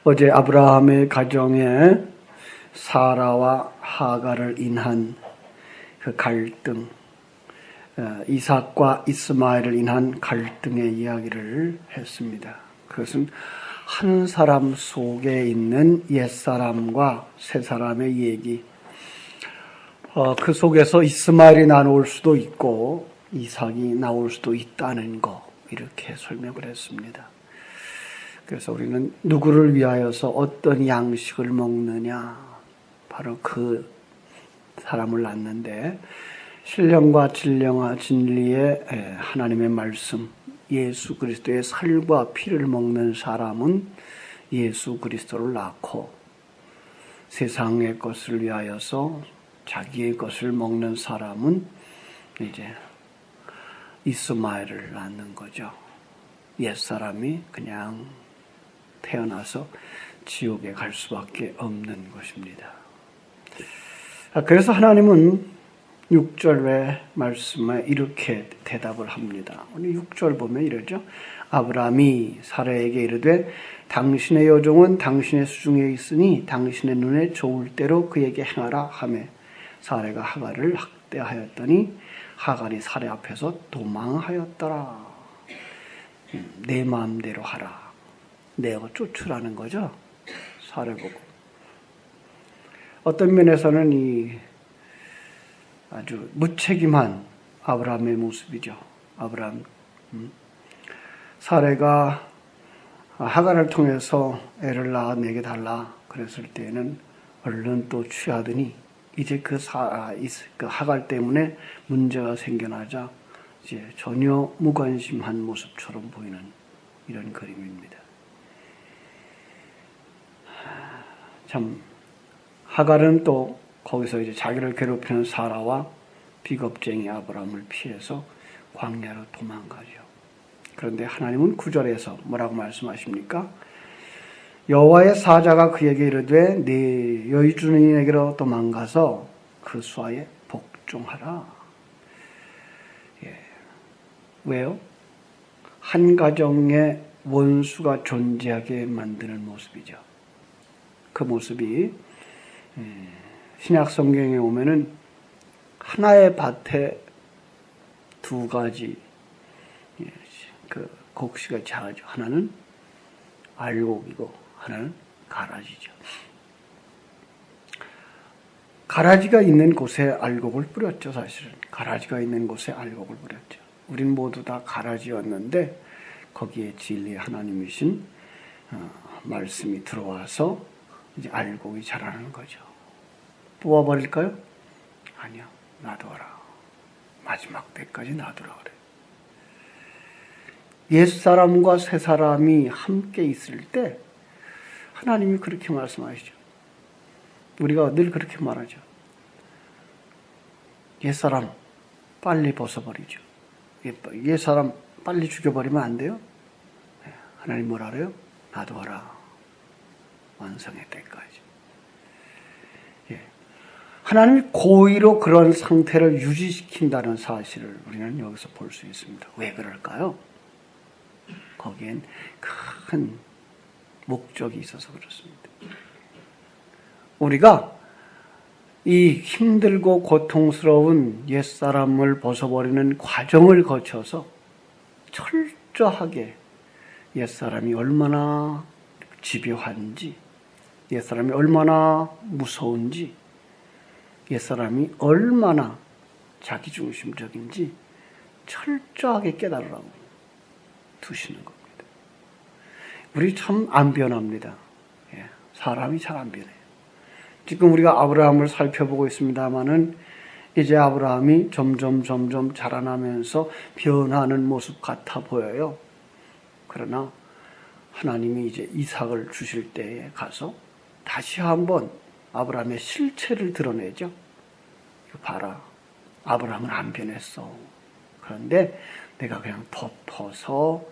어제 아브라함의 가정에 사라와 하갈을 인한 그 갈등, 이삭과 이스마엘을 인한 갈등의 이야기를 했습니다. 그것은 한 사람 속에 있는 옛사람과 새사람의 얘기, 그 속에서 이스마엘이 나올 수도 있고 이삭이 나올 수도 있다는 거, 이렇게 설명을 했습니다. 그래서 우리는 누구를 위하여서 어떤 양식을 먹느냐, 바로 그 사람을 낳는데, 신령과 진리의 하나님의 말씀, 예수 그리스도의 살과 피를 먹는 사람은 예수 그리스도를 낳고, 세상의 것을 위하여서 자기의 것을 먹는 사람은 이제 이스마엘을 낳는 거죠. 옛사람이 그냥 태어나서 지옥에 갈 수밖에 없는 것입니다. 그래서 하나님은 6절의 말씀에 이렇게 대답을 합니다. 오늘 6절 보면 이러죠. 아브라함이 사라에게 이르되 당신의 여종은 당신의 수중에 있으니 당신의 눈에 좋을 대로 그에게 행하라 하매 사라가 하갈을 학대하였더니 하갈이 사라 앞에서 도망하였더라. 내 마음대로 하라. 내어 쫓으라는 거죠. 사례 보고. 어떤 면에서는 이 아주 무책임한 아브라함의 모습이죠. 아브라함. 사례가 하갈을 통해서 애를 낳아 내게 달라 그랬을 때에는 얼른 또 취하더니 이제 그 하갈 때문에 문제가 생겨나자 이제 전혀 무관심한 모습처럼 보이는 이런 그림입니다. 참, 하갈은 또 거기서 이제 자기를 괴롭히는 사라와 비겁쟁이 아브라함을 피해서 광야로 도망가죠. 그런데 하나님은 9절에서 뭐라고 말씀하십니까? 여호와의 사자가 그에게 이르되 네 여주인에게로 도망가서 그 수하에 복종하라. 왜요? 한 가정에 원수가 존재하게 만드는 모습이죠. 그 모습이 신약 성경에 오면은 하나의 밭에 두 가지 그 곡식을 자라죠. 하나는 알곡이고 하나는 가라지죠. 가라지가 있는 곳에 알곡을 뿌렸죠. 사실은 가라지가 있는 곳에 알곡을 뿌렸죠. 우린 모두 다 가라지였는데 거기에 진리의 하나님이신 말씀이 들어와서 이제 알곡이 자라는 거죠. 뽑아버릴까요? 아니요. 놔둬라. 마지막 때까지 놔두라 그래. 옛사람과 새사람이 함께 있을 때 하나님이 그렇게 말씀하시죠. 우리가 늘 그렇게 말하죠. 옛사람 빨리 벗어버리죠. 옛사람 빨리 죽여버리면 안 돼요? 하나님 뭐라 그래요? 놔둬라. 완성의 때까지. 하나님이 고의로 그런 상태를 유지시킨다는 사실을 우리는 여기서 볼 수 있습니다. 왜 그럴까요? 거기엔 큰 목적이 있어서 그렇습니다. 우리가 이 힘들고 고통스러운 옛사람을 벗어버리는 과정을 거쳐서 철저하게 옛사람이 얼마나 집요한지, 옛사람이 얼마나 무서운지, 옛사람이 얼마나 자기중심적인지 철저하게 깨달으라고 두시는 겁니다. 우리 참 안 변합니다. 사람이 잘 안 변해요. 지금 우리가 아브라함을 살펴보고 있습니다마는 이제 아브라함이 점점 자라나면서 변하는 모습 같아 보여요. 그러나 하나님이 이제 이삭을 주실 때에 가서 다시 한번 아브라함의 실체를 드러내죠. 봐라. 아브라함은 안 변했어. 그런데 내가 그냥 덮어서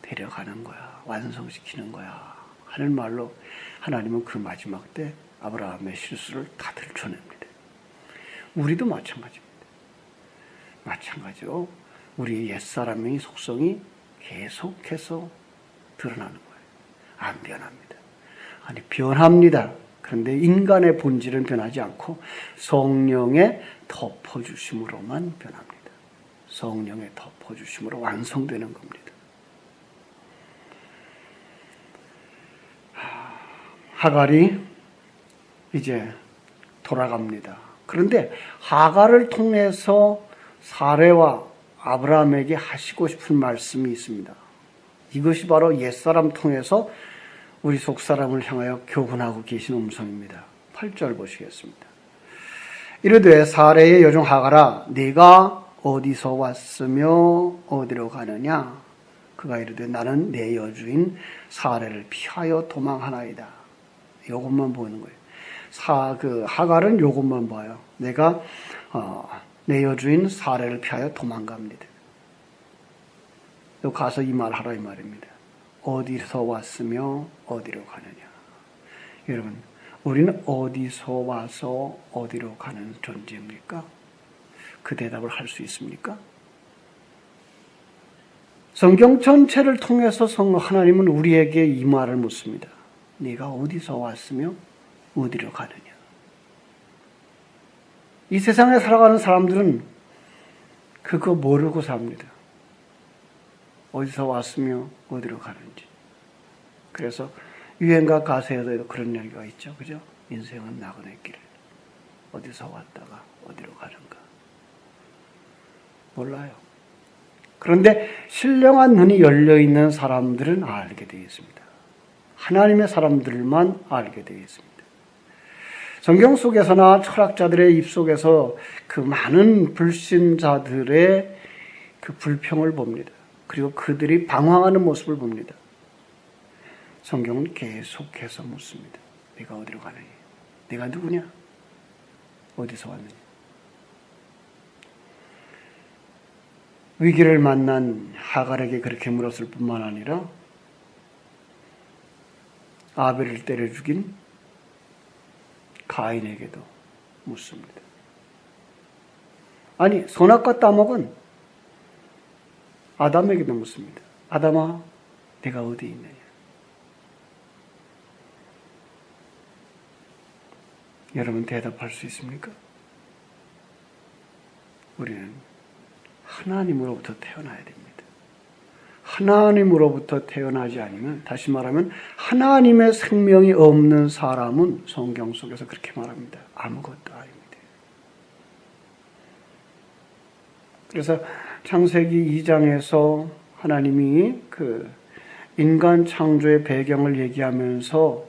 데려가는 거야. 완성시키는 거야. 하는 말로 하나님은 그 마지막 때 아브라함의 실수를 다 들춰냅니다. 우리도 마찬가지입니다. 마찬가지로 우리의 옛사람의 속성이 계속해서 드러나는 거예요. 안 변합니다. 아니, 변합니다. 그런데 인간의 본질은 변하지 않고 성령의 덮어주심으로만 변합니다. 성령의 덮어주심으로 완성되는 겁니다. 하갈이 이제 돌아갑니다. 그런데 하갈을 통해서 사레와 아브라함에게 하시고 싶은 말씀이 있습니다. 이것이 바로 옛사람 통해서 우리 속사람을 향하여 교훈하고 계신 음성입니다. 8절 보시겠습니다. 이르되 사레의 여종 하갈아 네가 어디서 왔으며 어디로 가느냐? 그가 이르되 나는 내 여주인 사레를 피하여 도망하나이다. 이것만 보는 거예요. 하갈은 이것만 봐요. 내가 내 여주인 사레를 피하여 도망갑니다. 또 가서 이 말 하라 이 말입니다. 어디서 왔으며 어디로 가느냐. 여러분, 우리는 어디서 와서 어디로 가는 존재입니까? 그 대답을 할 수 있습니까? 성경 전체를 통해서 하나님은 우리에게 이 말을 묻습니다. 네가 어디서 왔으며 어디로 가느냐. 이 세상에 살아가는 사람들은 그거 모르고 삽니다. 어디서 왔으며 어디로 가는지. 그래서 유행가 가사에도 그런 얘기가 있죠. 그죠? 인생은 나그네 길. 어디서 왔다가 어디로 가는가. 몰라요. 그런데 신령한 눈이 열려있는 사람들은 알게 되어 있습니다. 하나님의 사람들만 알게 되어 있습니다. 성경 속에서나 철학자들의 입속에서 그 많은 불신자들의 그 불평을 봅니다. 그리고 그들이 방황하는 모습을 봅니다. 성경은 계속해서 묻습니다. 네가 어디로 가느냐? 네가 누구냐? 어디서 왔느냐? 위기를 만난 하갈에게 그렇게 물었을 뿐만 아니라 아벨을 때려 죽인 가인에게도 묻습니다. 아니, 선악과 따먹은 아담에게도 묻습니다. 아담아, 내가 어디 있느냐? 여러분 대답할 수 있습니까? 우리는 하나님으로부터 태어나야 됩니다. 하나님으로부터 태어나지 않으면, 다시 말하면 하나님의 생명이 없는 사람은 성경 속에서 그렇게 말합니다. 아무것도 아닙니다. 그래서 창세기 2장에서 하나님이 그 인간 창조의 배경을 얘기하면서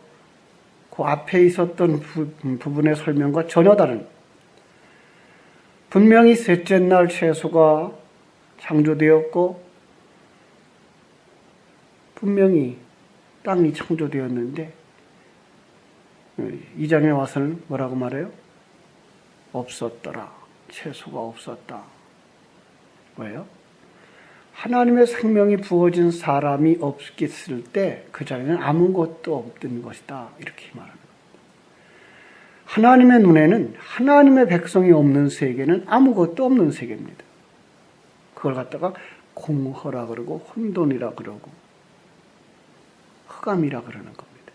그 앞에 있었던 부분의 설명과 전혀 다른, 분명히 셋째 날 채소가 창조되었고 분명히 땅이 창조되었는데 2장에 와서는 뭐라고 말해요? 없었더라. 채소가 없었다. 왜요? 하나님의 생명이 부어진 사람이 없겠을 때 그 자리는 아무것도 없던 것이다. 이렇게 말합니다. 하나님의 눈에는 하나님의 백성이 없는 세계는 아무것도 없는 세계입니다. 그걸 갖다가 공허라 그러고 혼돈이라 그러고 흑암이라 그러는 겁니다.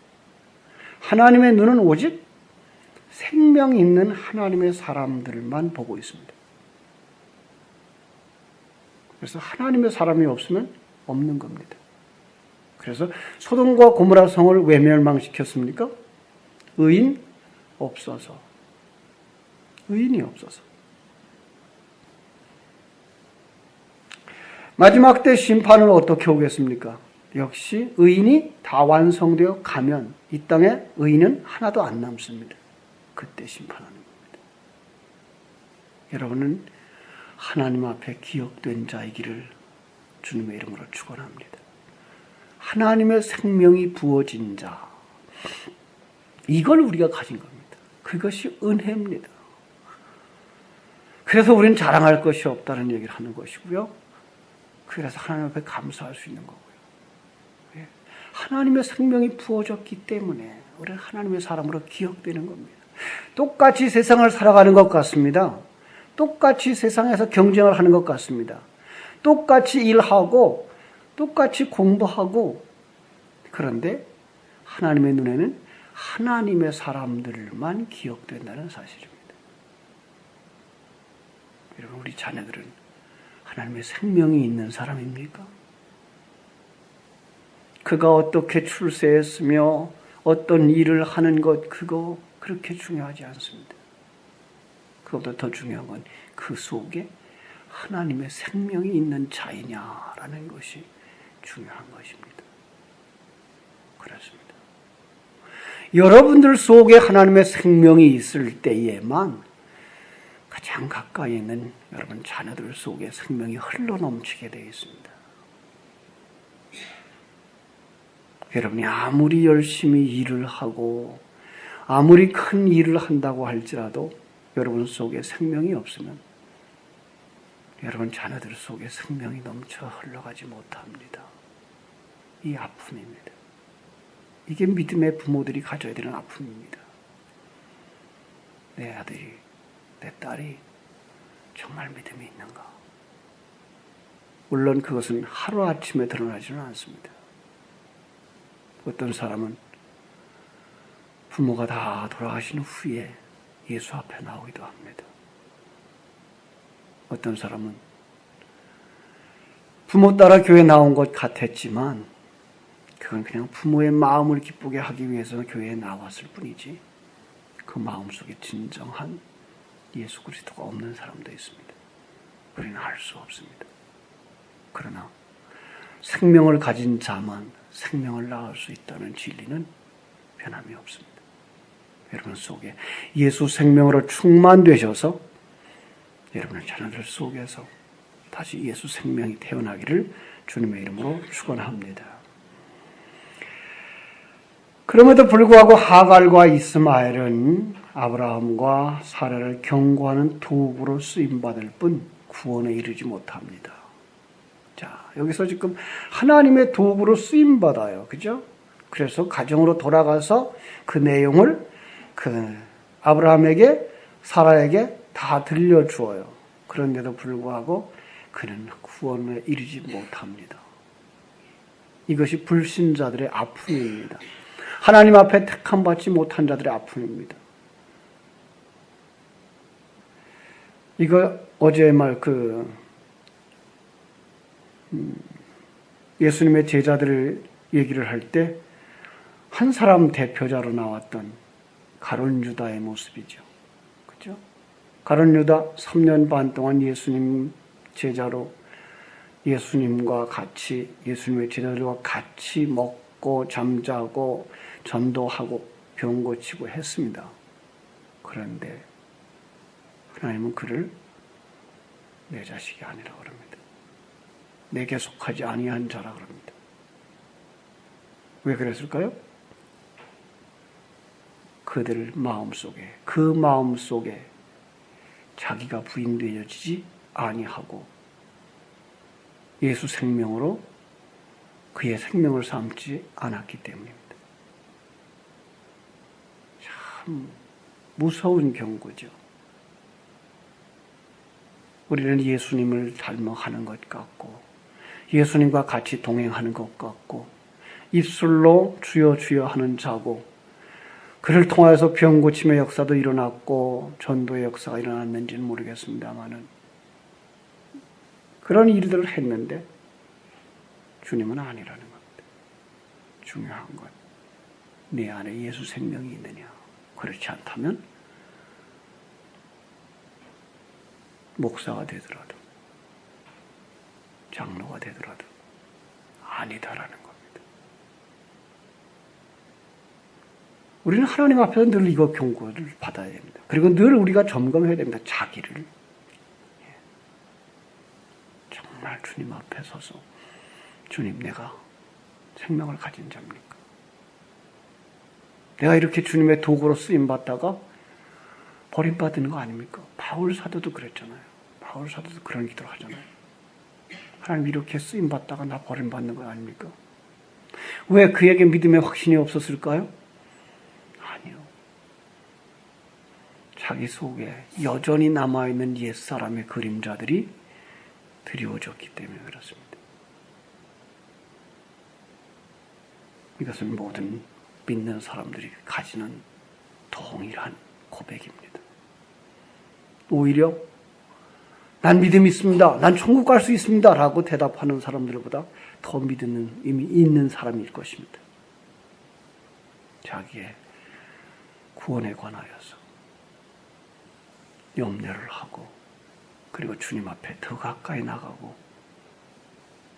하나님의 눈은 오직 생명 있는 하나님의 사람들만 보고 있습니다. 그래서 하나님의 사람이 없으면 없는 겁니다. 그래서 소돔과 고모라 성을 왜 멸망시켰습니까? 의인 없어서. 의인이 없어서. 마지막 때 심판을 어떻게 오겠습니까? 역시 의인이 다 완성되어 가면 이 땅에 의인은 하나도 안 남습니다. 그때 심판하는 겁니다. 여러분은 하나님 앞에 기억된 자이기를 주님의 이름으로 축원합니다. 하나님의 생명이 부어진 자, 이걸 우리가 가진 겁니다. 그것이 은혜입니다. 그래서 우리는 자랑할 것이 없다는 얘기를 하는 것이고요. 그래서 하나님 앞에 감사할 수 있는 거고요. 하나님의 생명이 부어졌기 때문에 우리는 하나님의 사람으로 기억되는 겁니다. 똑같이 세상을 살아가는 것 같습니다. 똑같이 세상에서 경쟁을 하는 것 같습니다. 똑같이 일하고 똑같이 공부하고, 그런데 하나님의 눈에는 하나님의 사람들만 기억된다는 사실입니다. 여러분, 우리 자녀들은 하나님의 생명이 있는 사람입니까? 그가 어떻게 출세했으며 어떤 일을 하는 것, 그거 그렇게 중요하지 않습니다. 그것보다 더 중요한 건 그 속에 하나님의 생명이 있는 자이냐라는 것이 중요한 것입니다. 그렇습니다. 여러분들 속에 하나님의 생명이 있을 때에만 가장 가까이 있는 여러분 자녀들 속에 생명이 흘러넘치게 되어 있습니다. 여러분이 아무리 열심히 일을 하고 아무리 큰 일을 한다고 할지라도 여러분 속에 생명이 없으면 여러분 자녀들 속에 생명이 넘쳐 흘러가지 못합니다. 이 아픔입니다. 이게 믿음의 부모들이 가져야 되는 아픔입니다. 내 아들이, 내 딸이 정말 믿음이 있는가? 물론 그것은 하루아침에 드러나지는 않습니다. 어떤 사람은 부모가 다 돌아가신 후에 예수 앞에 나오기도 합니다. 어떤 사람은 부모 따라 교회 나온 것 같았지만 그건 그냥 부모의 마음을 기쁘게 하기 위해서 교회에 나왔을 뿐이지 그 마음속에 진정한 예수 그리스도가 없는 사람도 있습니다. 우리는 알 수 없습니다. 그러나 생명을 가진 자만 생명을 낳을 수 있다는 진리는 변함이 없습니다. 여러분 속에 예수 생명으로 충만되셔서 여러분의 자녀들 속에서 다시 예수 생명이 태어나기를 주님의 이름으로 축원합니다. 그럼에도 불구하고 하갈과 이스마엘은 아브라함과 사라를 경고하는 도구로 쓰임받을 뿐 구원에 이르지 못합니다. 자, 여기서 지금 하나님의 도구로 쓰임받아요. 그죠? 그래서 가정으로 돌아가서 그 내용을 그 아브라함에게 사라에게 다 들려주어요. 그런데도 불구하고 그는 구원에 이르지 못합니다. 이것이 불신자들의 아픔입니다. 하나님 앞에 택함받지 못한 자들의 아픔입니다. 이거 어제 예수님의 제자들을 얘기를 할 때 한 사람 대표자로 나왔던 가룟 유다의 모습이죠. 그죠? 가룟 유다 3년 반 동안 예수님 제자로 예수님과 같이 예수님의 제자들과 같이 먹고 잠자고 전도하고 병 고치고 했습니다. 그런데 하나님은 그를 내 자식이 아니라 그럽니다. 내게 속하지 아니한 자라 그럽니다. 왜 그랬을까요? 그들 마음속에 그 마음속에 자기가 부인되어지지 아니하고 예수 생명으로 그의 생명을 삼지 않았기 때문입니다. 참 무서운 경고죠. 우리는 예수님을 닮아가는 것 같고 예수님과 같이 동행하는 것 같고 입술로 주여 주여 하는 자고 그를 통하여서 병 고침의 역사도 일어났고 전도의 역사가 일어났는지는 모르겠습니다만은 그런 일들을 했는데 주님은 아니라는 겁니다. 중요한 건 내 안에 예수 생명이 있느냐. 그렇지 않다면 목사가 되더라도 장로가 되더라도 아니다라는 겁니다. 우리는 하나님 앞에서 늘 이거 경고를 받아야 됩니다. 그리고 늘 우리가 점검해야 됩니다. 자기를. 정말 주님 앞에 서서 주님 내가 생명을 가진 자입니까? 내가 이렇게 주님의 도구로 쓰임받다가 버림받는 거 아닙니까? 바울 사도도 그랬잖아요. 바울 사도도 그런 기도를 하잖아요. 하나님 이렇게 쓰임받다가 나 버림받는 거 아닙니까? 왜 그에게 믿음의 확신이 없었을까요? 아니요. 자기 속에 여전히 남아있는 옛사람의 그림자들이 드리워졌기 때문에 그렇습니다. 이것은 모든 믿는 사람들이 가지는 동일한 고백입니다. 오히려 난 믿음이 있습니다. 난 천국 갈 수 있습니다. 라고 대답하는 사람들보다 더 믿음은 이미 있는 사람일 것입니다. 자기의 구원에 관하여서 염려를 하고 그리고 주님 앞에 더 가까이 나가고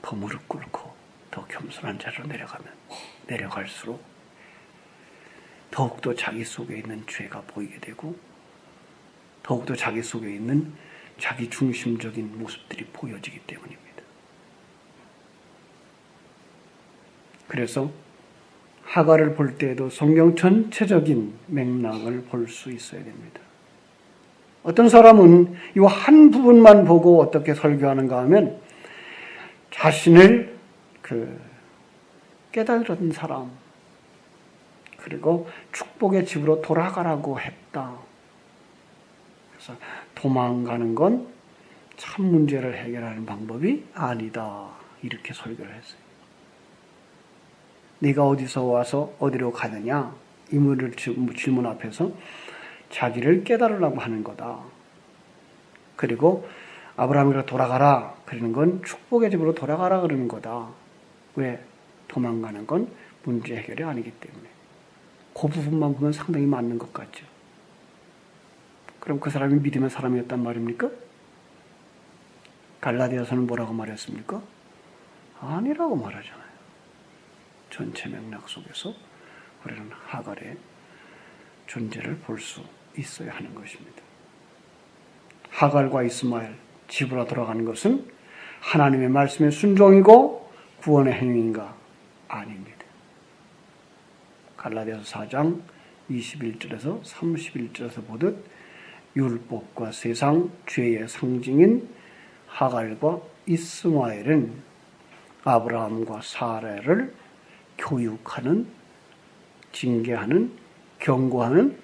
더 무릎 꿇고 더 겸손한 자리로 내려갈수록 더욱더 자기 속에 있는 죄가 보이게 되고 더욱더 자기 속에 있는 자기 중심적인 모습들이 보여지기 때문입니다. 그래서 하갈을 볼 때에도 성경 전체적인 맥락을 볼 수 있어야 됩니다. 어떤 사람은 이 한 부분만 보고 어떻게 설교하는가 하면 자신을 깨달은 사람 그리고 축복의 집으로 돌아가라고 했다. 그래서 도망가는 건 참 문제를 해결하는 방법이 아니다. 이렇게 설교를 했어요. 네가 어디서 와서 어디로 가느냐? 이 질문 앞에서 자기를 깨달으려고 하는 거다. 그리고 아브라함이로 돌아가라. 그러는 건 축복의 집으로 돌아가라 그러는 거다. 왜? 도망가는 건 문제 해결이 아니기 때문에. 그 부분만 보면 상당히 맞는 것 같죠. 그럼 그 사람이 믿음의 사람이었단 말입니까? 갈라디아서는 뭐라고 말했습니까? 아니라고 말하잖아요. 전체 맥락 속에서 우리는 하갈의 존재를 볼 수 있어야 하는 것입니다. 하갈과 이스마엘 집으로 돌아가는 것은 하나님의 말씀에 순종이고 구원의 행위인가? 아닙니다. 갈라디아서 4장 21절에서 31절에서 보듯 율법과 세상 죄의 상징인 하갈과 이스마엘은 아브라함과 사라를 교육하는, 징계하는, 경고하는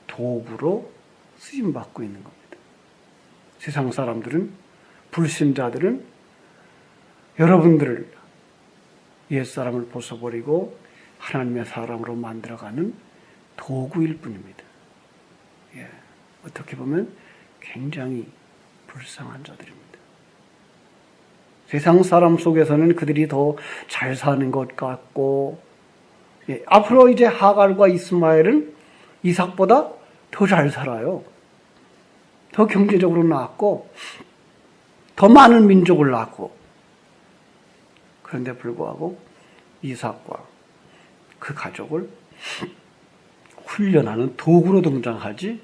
도구로 쓰임받고 있는 겁니다. 세상 사람들은, 불신자들은 여러분들을 옛사람을 벗어버리고 하나님의 사람으로 만들어가는 도구일 뿐입니다. 어떻게 보면 굉장히 불쌍한 자들입니다. 세상 사람 속에서는 그들이 더 잘 사는 것 같고, 앞으로 이제 하갈과 이스마엘은 이삭보다 더 잘 살아요. 더 경제적으로 나았고, 더 많은 민족을 낳고, 그런데 불구하고 이삭과 그 가족을 훈련하는 도구로 등장하지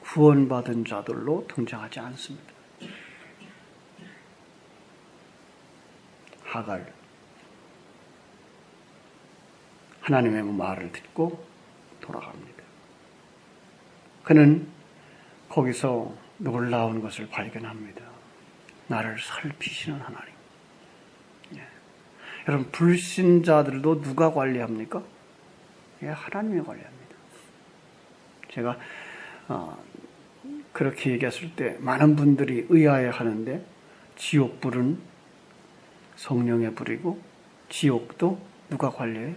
구원받은 자들로 등장하지 않습니다. 하갈, 하나님의 말을 듣고 돌아갑니다. 그는 거기서 놀라운 것을 발견합니다. 나를 살피시는 하나님. 여러분, 불신자들도 누가 관리합니까? 하나님이 관리합니다. 제가 그렇게 얘기했을 때 많은 분들이 의아해 하는데, 지옥불은 성령의 불이고 지옥도 누가 관리해요?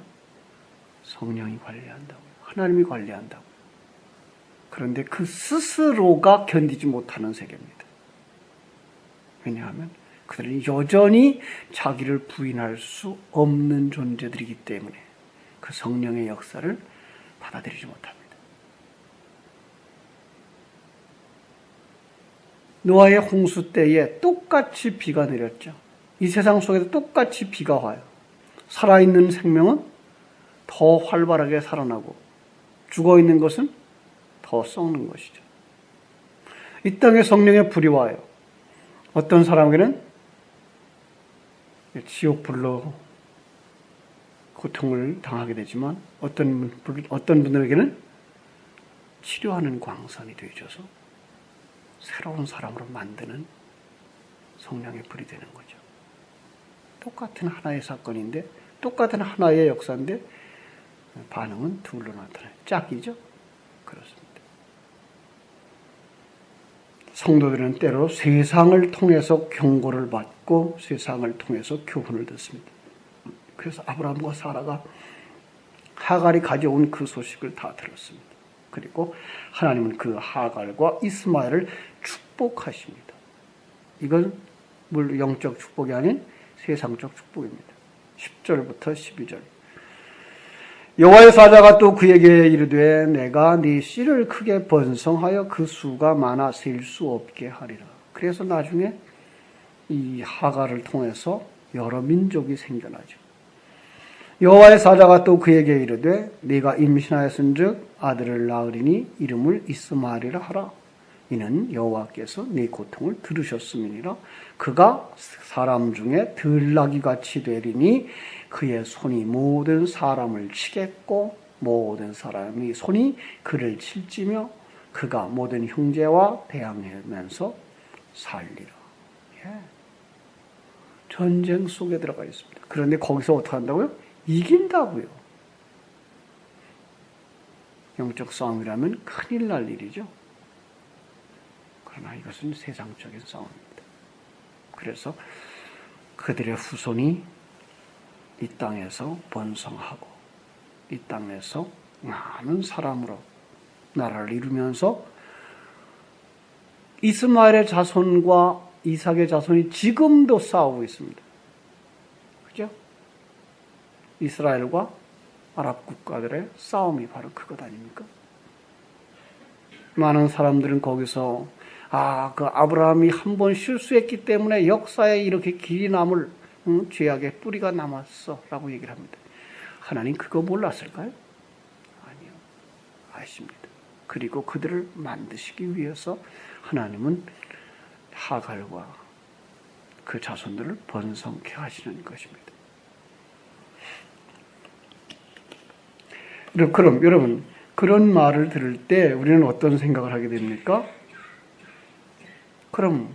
성령이 관리한다고요. 하나님이 관리한다고요. 그런데 그 스스로가 견디지 못하는 세계입니다. 왜냐하면 그들은 여전히 자기를 부인할 수 없는 존재들이기 때문에 그 성령의 역사를 받아들이지 못합니다. 노아의 홍수 때에 똑같이 비가 내렸죠. 이 세상 속에서 똑같이 비가 와요. 살아있는 생명은 더 활발하게 살아나고 죽어있는 것은 더 썩는 것이죠. 이 땅에 성령의 불이 와요. 어떤 사람에게는 지옥불로 고통을 당하게 되지만 어떤 분들에게는 치료하는 광선이 되어져서 새로운 사람으로 만드는 성령의 불이 되는 거죠. 똑같은 하나의 사건인데, 똑같은 하나의 역사인데 반응은 둘로 나타나요. 짝이죠? 그렇습니다. 성도들은 때로 세상을 통해서 경고를 받고 세상을 통해서 교훈을 듣습니다. 그래서 아브라함과 사라가 하갈이 가져온 그 소식을 다 들었습니다. 그리고 하나님은 그 하갈과 이스마엘을 축복하십니다. 이건 물론 영적 축복이 아닌 세상적 축복입니다. 10절부터 12절. 여호와의 사자가 또 그에게 이르되 내가 네 씨를 크게 번성하여 그 수가 많아 셀 수 없게 하리라. 그래서 나중에 이 하갈을 통해서 여러 민족이 생겨나죠. 여호와의 사자가 또 그에게 이르되 네가 임신하였은즉 아들을 낳으리니 이름을 이스마엘이라 하라. 이는 여호와께서 네 고통을 들으셨음이니라. 그가 사람 중에 들나귀같이 되리니 그의 손이 모든 사람을 치겠고 모든 사람이 손이 그를 칠지며 그가 모든 형제와 대항하면서 살리라. 예. 전쟁 속에 들어가 있습니다. 그런데 거기서 어떻게 한다고요? 이긴다고요. 영적 싸움이라면 큰일 날 일이죠. 그러나 이것은 세상적인 싸움입니다. 그래서 그들의 후손이 이 땅에서 번성하고 이 땅에서 많은 사람으로 나라를 이루면서 이스마엘의 자손과 이삭의 자손이 지금도 싸우고 있습니다. 그죠? 이스라엘과 아랍 국가들의 싸움이 바로 그것 아닙니까? 많은 사람들은 거기서 그 아브라함이 한 번 실수했기 때문에 역사에 이렇게 길이 남을 죄악의 뿌리가 남았어 라고 얘기를 합니다. 하나님 그거 몰랐을까요? 아니요. 아십니다. 그리고 그들을 만드시기 위해서 하나님은 하갈과 그 자손들을 번성케 하시는 것입니다. 그럼 여러분 그런 말을 들을 때 우리는 어떤 생각을 하게 됩니까? 그럼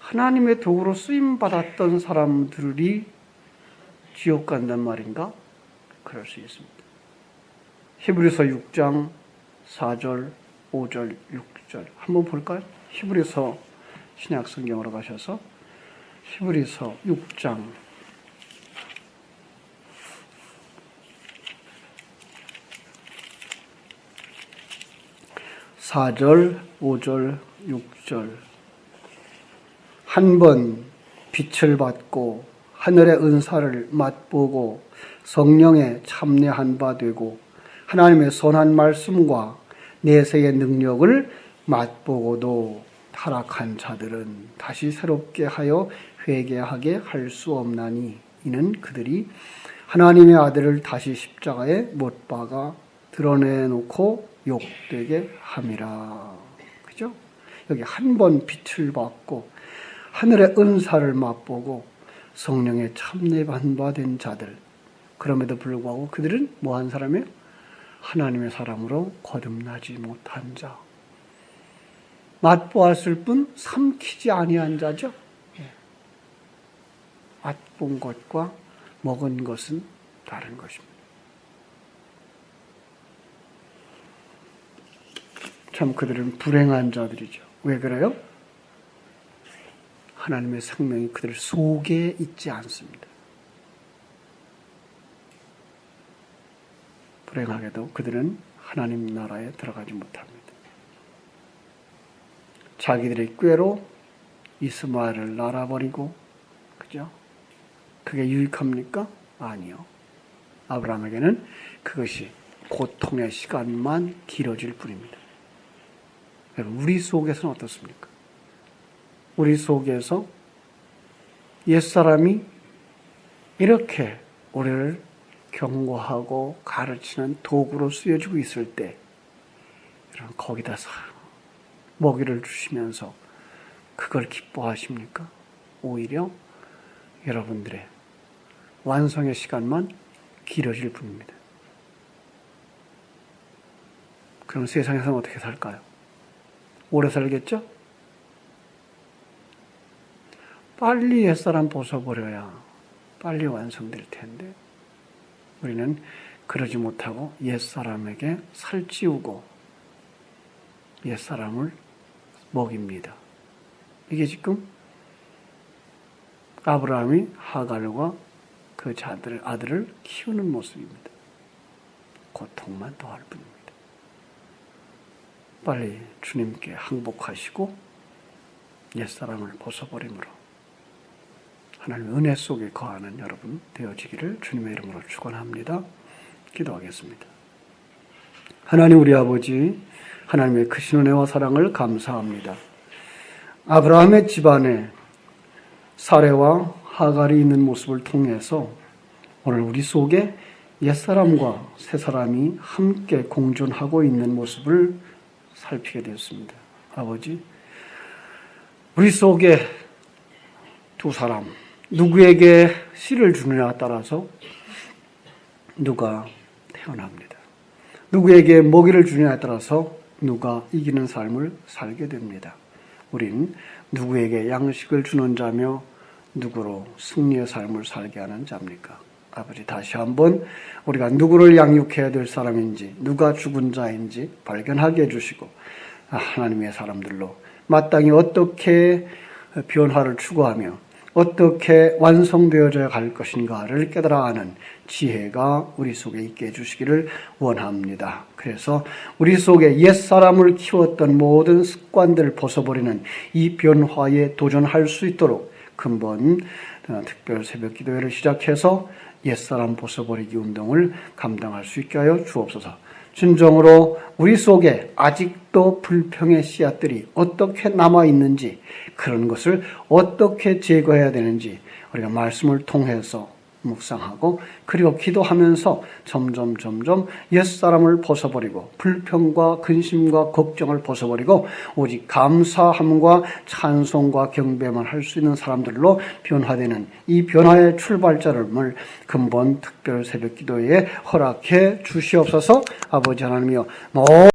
하나님의 도구로 쓰임받았던 사람들이 지옥 간단 말인가? 그럴 수 있습니다. 히브리서 6장 4절, 5절, 6절 한번 볼까요? 히브리서 신약 성경으로 가셔서 히브리서 6장 4절, 5절, 6절 한 번 빛을 받고 하늘의 은사를 맛보고 성령에 참여한 바 되고 하나님의 선한 말씀과 내세의 능력을 맛보고도 타락한 자들은 다시 새롭게 하여 회개하게 할 수 없나니 이는 그들이 하나님의 아들을 다시 십자가에 못 박아 드러내놓고 욕되게 함이라. 그죠? 여기 한 번 빛을 받고 하늘의 은사를 맛보고 성령에 참여한 바 된 자들. 그럼에도 불구하고 그들은 뭐한 사람이에요? 하나님의 사람으로 거듭나지 못한 자. 맛보았을 뿐 삼키지 아니한 자죠. 맛본 것과 먹은 것은 다른 것입니다. 참 그들은 불행한 자들이죠. 왜 그래요? 하나님의 생명이 그들 속에 있지 않습니다. 불행하게도 그들은 하나님 나라에 들어가지 못합니다. 자기들의 꾀로 이스마엘을 날아버리고, 그죠? 그게 유익합니까? 아니요. 아브라함에게는 그것이 고통의 시간만 길어질 뿐입니다. 우리 속에서는 어떻습니까? 우리 속에서 옛사람이 이렇게 우리를 경고하고 가르치는 도구로 쓰여지고 있을 때 거기다 먹이를 주시면서 그걸 기뻐하십니까? 오히려 여러분들의 완성의 시간만 길어질 뿐입니다. 그럼 세상에서는 어떻게 살까요? 오래 살겠죠? 빨리 옛사람 벗어버려야 빨리 완성될 텐데 우리는 그러지 못하고 옛사람에게 살찌우고 옛사람을 먹입니다. 이게 지금 아브라함이 하갈과 그 아들을 키우는 모습입니다. 고통만 더할 뿐입니다. 빨리 주님께 항복하시고 옛사람을 벗어버림으로 하나님의 은혜 속에 거하는 여러분 되어지기를 주님의 이름으로 축원합니다. 기도하겠습니다. 하나님 우리 아버지, 하나님의 크신 은혜와 사랑을 감사합니다. 아브라함의 집안에 사레와 하갈이 있는 모습을 통해서 오늘 우리 속에 옛사람과 새사람이 함께 공존하고 있는 모습을 살피게 되었습니다. 아버지, 우리 속에 두 사람, 누구에게 씨를 주느냐에 따라서 누가 태어납니다. 누구에게 먹이를 주느냐에 따라서 누가 이기는 삶을 살게 됩니다. 우린 누구에게 양식을 주는 자며 누구로 승리의 삶을 살게 하는 자입니까? 아버지, 다시 한번 우리가 누구를 양육해야 될 사람인지, 누가 죽은 자인지 발견하게 해주시고 하나님의 사람들로 마땅히 어떻게 변화를 추구하며 어떻게 완성되어져 갈 것인가를 깨달아 아는 지혜가 우리 속에 있게 해주시기를 원합니다. 그래서 우리 속에 옛사람을 키웠던 모든 습관들을 벗어버리는 이 변화에 도전할 수 있도록 근본 특별 새벽 기도회를 시작해서 옛사람 벗어버리기 운동을 감당할 수 있게 하여 주옵소서. 진정으로 우리 속에 아직도 불평의 씨앗들이 어떻게 남아있는지, 그런 것을 어떻게 제거해야 되는지 우리가 말씀을 통해서 묵상하고 그리고 기도하면서 점점 옛사람을 벗어버리고 불평과 근심과 걱정을 벗어버리고 오직 감사함과 찬송과 경배만 할 수 있는 사람들로 변화되는 이 변화의 출발자를 근본 특별 새벽 기도에 허락해 주시옵소서. 아버지 하나님이여,